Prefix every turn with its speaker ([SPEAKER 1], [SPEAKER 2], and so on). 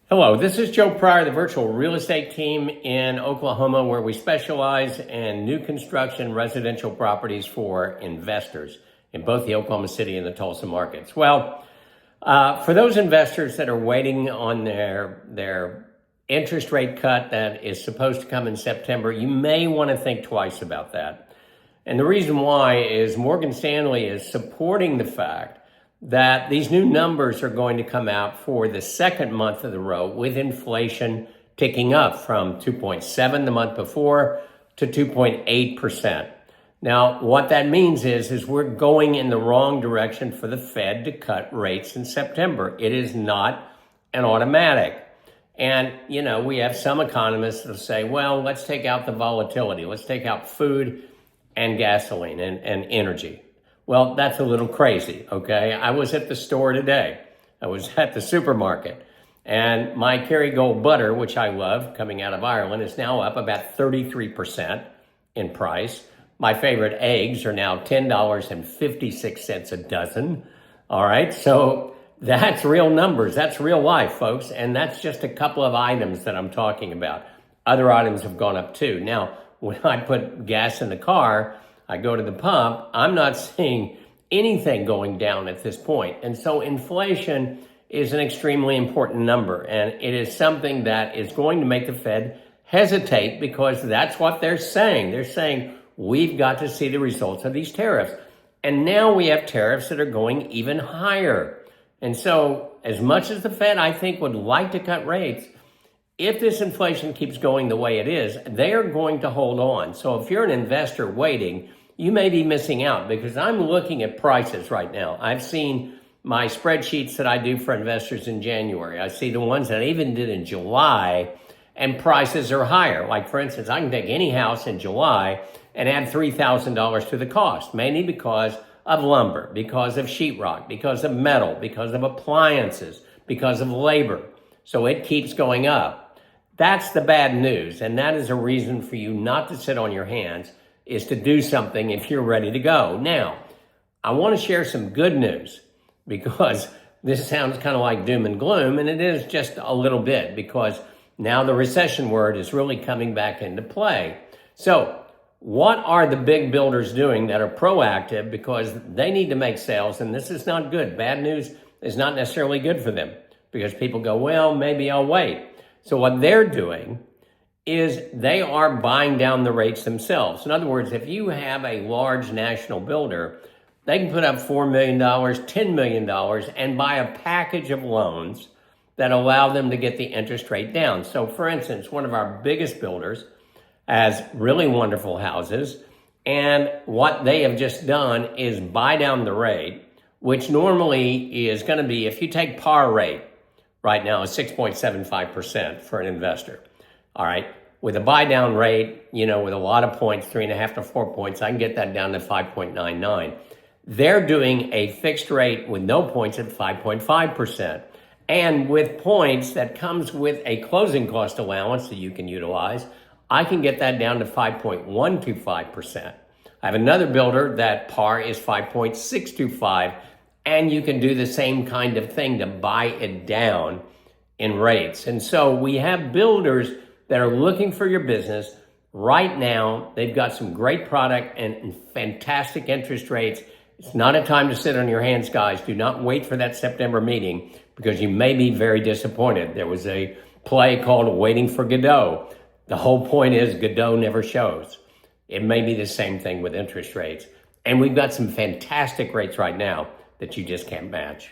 [SPEAKER 1] Hello, this is Joe Pryor, the virtual real estate team in Oklahoma, where we specialize in new construction residential properties for investors in both the Oklahoma City and the Tulsa markets. Well, for those investors that are waiting on their interest rate cut that is supposed to come in September, you may want to think twice about that. And the reason why is Morgan Stanley is supporting the fact that these new numbers are going to come out for the second month of the row with inflation ticking up from 2.7 the month before to 2.8%. Now, what that means is we're going in the wrong direction for the Fed to cut rates in September. It is not an automatic. And, we have some economists that say, well, let's take out the volatility. Let's take out food and gasoline and energy. Well, that's a little crazy, okay? I was at the store today. I was at the supermarket. And my Kerrygold butter, which I love, coming out of Ireland, is now up about 33% in price. My favorite eggs are now $10.56 a dozen. All right, so that's real numbers. That's real life, folks. And that's just a couple of items that I'm talking about. Other items have gone up too. Now, when I put gas in the car, I go to the pump, I'm not seeing anything going down at this point. And so inflation is an extremely important number. And it is something that is going to make the Fed hesitate because that's what they're saying. They're saying, we've got to see the results of these tariffs. And now we have tariffs that are going even higher. And so as much as the Fed, I think, would like to cut rates, if this inflation keeps going the way it is, they are going to hold on. So if you're an investor waiting, you may be missing out because I'm looking at prices right now. I've seen my spreadsheets that I do for investors in January. I see the ones that I even did in July, and prices are higher. Like, for instance, I can take any house in July and add $3,000 to the cost, mainly because of lumber, because of sheetrock, because of metal, because of appliances, because of labor. So it keeps going up. That's the bad news, and that is a reason for you not to sit on your hands, is to do something if you're ready to go. Now, I want to share some good news because this sounds kind of like doom and gloom, and it is just a little bit because now the recession word is really coming back into play. So what are the big builders doing that are proactive because they need to make sales, and this is not good. Bad news is not necessarily good for them because people go, well, maybe I'll wait. So what they're doing is they are buying down the rates themselves. In other words, if you have a large national builder, they can put up $4 million, $10 million, and buy a package of loans that allow them to get the interest rate down. So for instance, one of our biggest builders has really wonderful houses, and what they have just done is buy down the rate, which normally is going to be, if you take par rate, right now is 6.75% for an investor. All right. With a buy down rate, with a lot of points, 3.5 to 4 points, I can get that down to 5.99. They're doing a fixed rate with no points at 5.5%. And with points that comes with a closing cost allowance that you can utilize, I can get that down to 5.125%. I have another builder that par is 5.625, and you can do the same kind of thing to buy it down in rates. And so we have builders that are looking for your business right now. They've got some great product and fantastic interest rates. It's not a time to sit on your hands, guys. Do not wait for that September meeting because you may be very disappointed. There was a play called Waiting for Godot. The whole point is Godot never shows. It may be the same thing with interest rates. And we've got some fantastic rates right now that you just can't match.